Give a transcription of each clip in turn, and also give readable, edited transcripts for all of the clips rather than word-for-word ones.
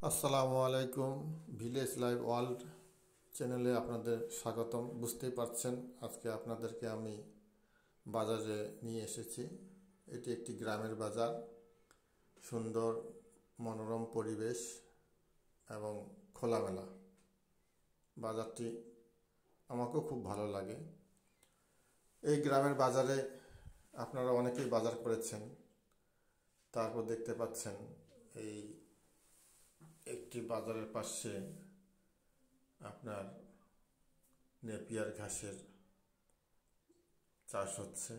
আসসালামু আলাইকুম, village live world চ্যানেলে আপনাদের স্বাগতম। বুঝতেই পারছেন আজকে আপনাদেরকে আমি বাজারে নিয়ে এসেছি। এটি একটি গ্রামের বাজার, সুন্দর মনোরম পরিবেশ এবং খোলামেলা। বাজারটি আমাকেও খুব ভালো লাগে। এই গ্রামের বাজারে আপনারা অনেকেই বাজার করেছেন, তারপর দেখতে পাচ্ছেন এই একটি বাজারের পাশে আপনার নেপিয়ার ঘাসের চাষ হচ্ছে।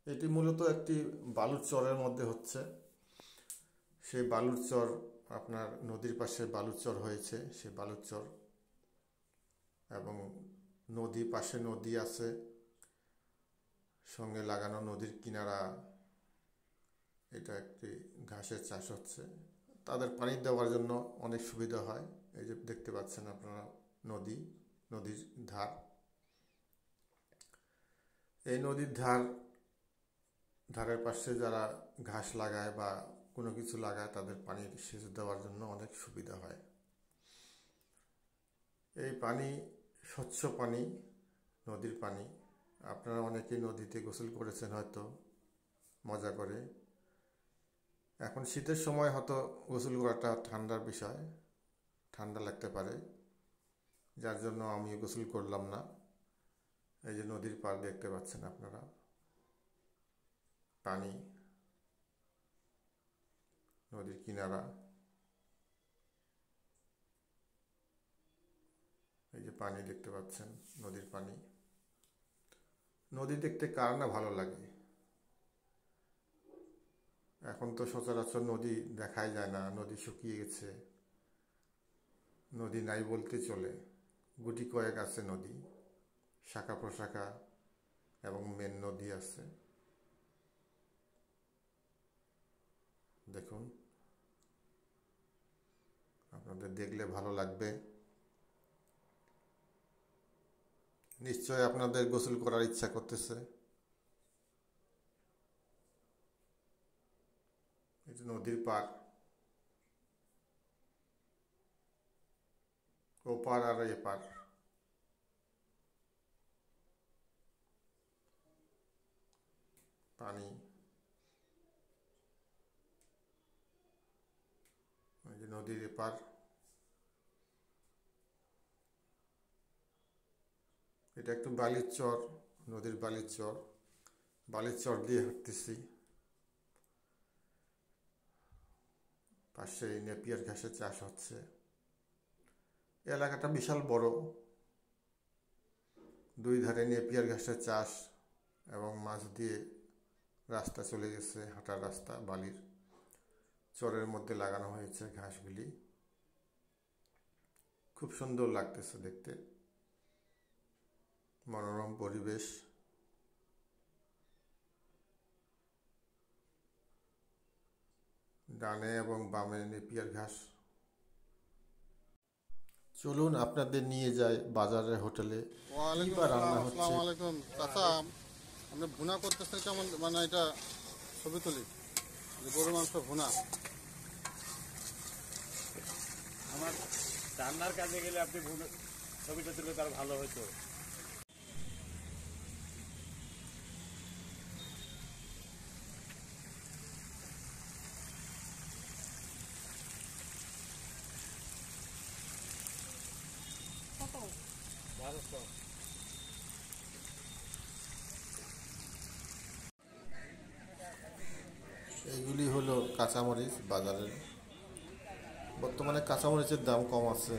এটি মূলত একটি বালুর চরের মধ্যে হচ্ছে। সেই বালুর চর আপনার নদীর পাশে বালুর চর হয়েছে, সেই বালুর চর এবং নদী পাশে নদী আছে, সঙ্গে লাগানো নদীর কিনারা। এটা একটি ঘাসের চাষ হচ্ছে। তাদের পানি দেওয়ার জন্য অনেক সুবিধা হয়। এই যে দেখতে পাচ্ছেন আপনারা নদীর ধার। এই নদীর ধারের পাশে যারা ঘাস লাগায় বা কোনো কিছু লাগায় তাদের পানি সেচ দেওয়ার জন্য অনেক সুবিধা হয়। এই পানি স্বচ্ছ পানি, নদীর পানি। আপনারা অনেকেই নদীতে গোসল করেছেন হয়তো মজা করে। এখন শীতের সময় হয়তো গোসল করাটা ঠান্ডার বিষয়, ঠান্ডা লাগতে পারে, যার জন্য আমি গোসল করলাম না। এই যে নদীর পাড় দেখতে পাচ্ছেন আপনারা, পানি, নদীর কিনারা। এই যে পানি দেখতে পাচ্ছেন, নদীর পানি। নদী দেখতে কার না ভালো লাগে। এখন তো সচরাচর নদী দেখাই যায় না, নদী শুকিয়ে গেছে, নদী নাই বলতে চলে। গুটি কয়েক আছে নদী, শাখা প্রশাখা এবং মেন নদী আছে। দেখুন, আপনাদের দেখলে ভালো লাগবে। নিশ্চয় আপনাদের গোসল করার ইচ্ছা করতেছে। এটা নদীর পার, ওপার আর এপার। পানি, এই যে নদীর এপার। এটা একটু বালির চর, নদীর বালির চর। বালির চর দিয়ে হাঁটতেছি। পাশে নেপিয়ার ঘাসের চাষ হচ্ছে। এলাকাটা বিশাল বড়, দুই ধারে নেপিয়ার ঘাসের চাষ এবং মাছ দিয়ে রাস্তা চলে গেছে, হাঁটার রাস্তা। বালির চরের মধ্যে লাগানো হয়েছে ঘাসগুলি। খুব সুন্দর লাগতেছে দেখতে, মনোরম পরিবেশ। ডানে এবং বামে নেপিয়ার ঘাস। চলুন আপনাদের নিয়ে যাই বাজারের হোটেলে। রান্না হচ্ছে। আসসালামু আলাইকুম চাচা, আপনি ভুনা করতেছেন কেমন? মানে এটা ছবি তুলি, গরু মাংস ভুনা। আমার রান্নার কাজে গেলে আপনি ছবিটা তুললে তার ভালো হতো। এইগুলি হলো কাঁচামরিচ। বাজারের বর্তমানে কাঁচামরিচের দাম কম আছে।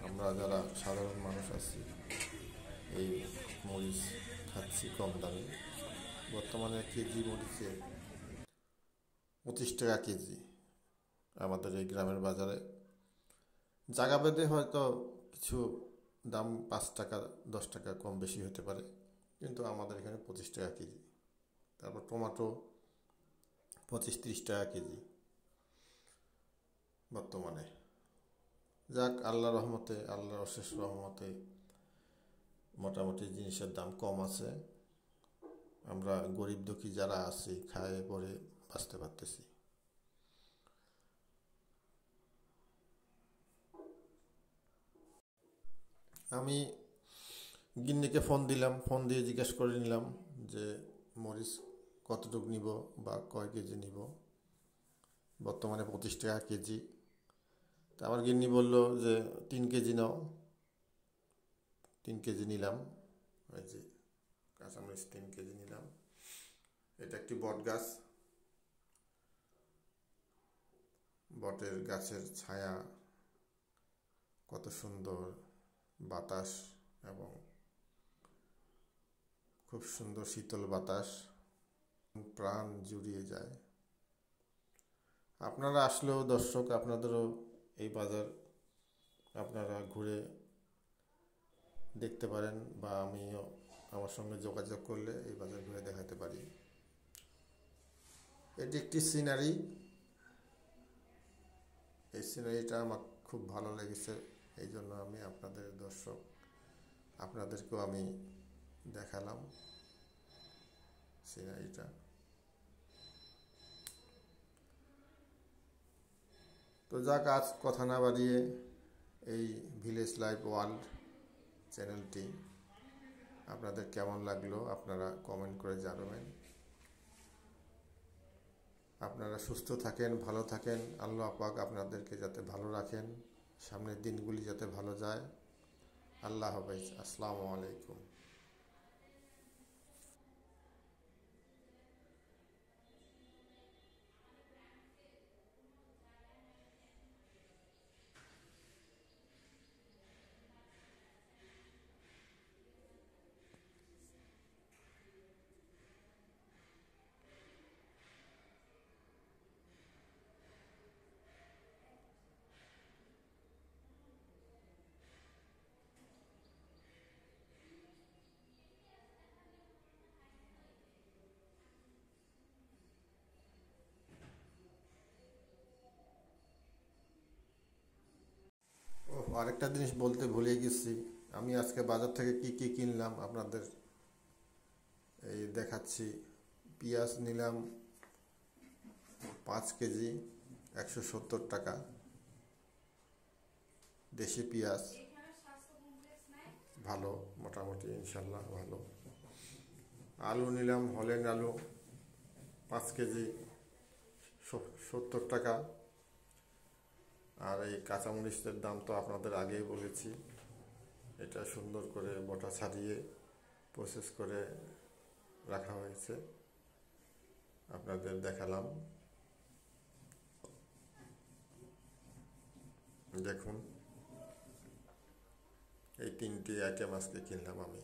আমরা যারা সাধারণ মানুষ আছি এই মরিচ খাচ্ছি কম দামে। বর্তমানে কেজি মরিচে 25 টাকা কেজি আমাদের এই গ্রামের বাজারে। জায়গা ভেদে হয়তো কিছু দাম 5 টাকা 10 টাকা কম বেশি হতে পারে, কিন্তু আমাদের এখানে 25 টাকা কেজি। তারপর টমেটো 25-30 টাকা কেজি বর্তমানে। যাক, আল্লাহর রহমতে, আল্লাহর অশেষ রহমতে মোটামুটি জিনিসের দাম কম আছে। আমরা গরিব দুঃখী যারা আছি খায়ে পরে বাঁচতে পারতেছি। আমি গিন্নিকে ফোন দিলাম, ফোন দিয়ে জিজ্ঞেস করে নিলাম যে মরিচ কতটুকু নিব বা কয় কেজি নিব। বর্তমানে 25 টাকা কেজি। তা আমার গিন্নি বলল যে 3 কেজি নাও। 3 কেজি নিলাম। ওই যে কাঁচামরিচ 3 কেজি নিলাম। এটা একটি বট গাছ। বটের গাছের ছায়া, কত সুন্দর বাতাস এবং খুব সুন্দর শীতল বাতাস, প্রাণ জুড়িয়ে যায়। আপনারা আসলেও দর্শক, আপনাদেরও এই বাজার আপনারা ঘুরে দেখতে পারেন, বা আমিও আমার সঙ্গে যোগাযোগ করলে এই বাজার ঘুরে দেখাতে পারি। এটি একটি সিনারি। এই সিনারিটা আমার খুব ভালো লেগেছে, এই জন্য আমি আপনাদের দর্শক আপনাদেরকেও আমি দেখালাম সিনারিটা। তো যাক, আজ কথা না বাড়িয়ে এই ভিলেজ লাইফ ওয়ার্ল্ড চ্যানেলটি আপনাদের কেমন লাগলো আপনারা কমেন্ট করে জানাবেন। আপনারা সুস্থ থাকেন, ভালো থাকেন। আল্লাহ পাক আপনাদেরকে যাতে ভালো রাখেন, সামনের দিনগুলি যাতে ভালো যায়। আল্লাহ হাফেজ। আসসালামু আলাইকুম। ও, আরেকটা জিনিস বলতে ভুলে গেছি। আমি আজকে বাজার থেকে কি কি কিনলাম আপনাদের এই দেখাচ্ছি। পেঁয়াজ নিলাম 5 কেজি, 170 টাকা। দেশি পেঁয়াজ, ভালো, মোটামুটি ইনশাল্লাহ ভালো। আলু নিলাম হল্যান্ড আলু 5 কেজি, 70 টাকা। আর এই কাঁচামরিচের দাম তো আপনাদের আগেই বলেছি। এটা সুন্দর করে বটা ছাড়িয়ে প্রসেস করে রাখা হয়েছে, আপনাদের দেখালাম। দেখুন, এই 3টি আইটেম আজকে কিনলাম আমি।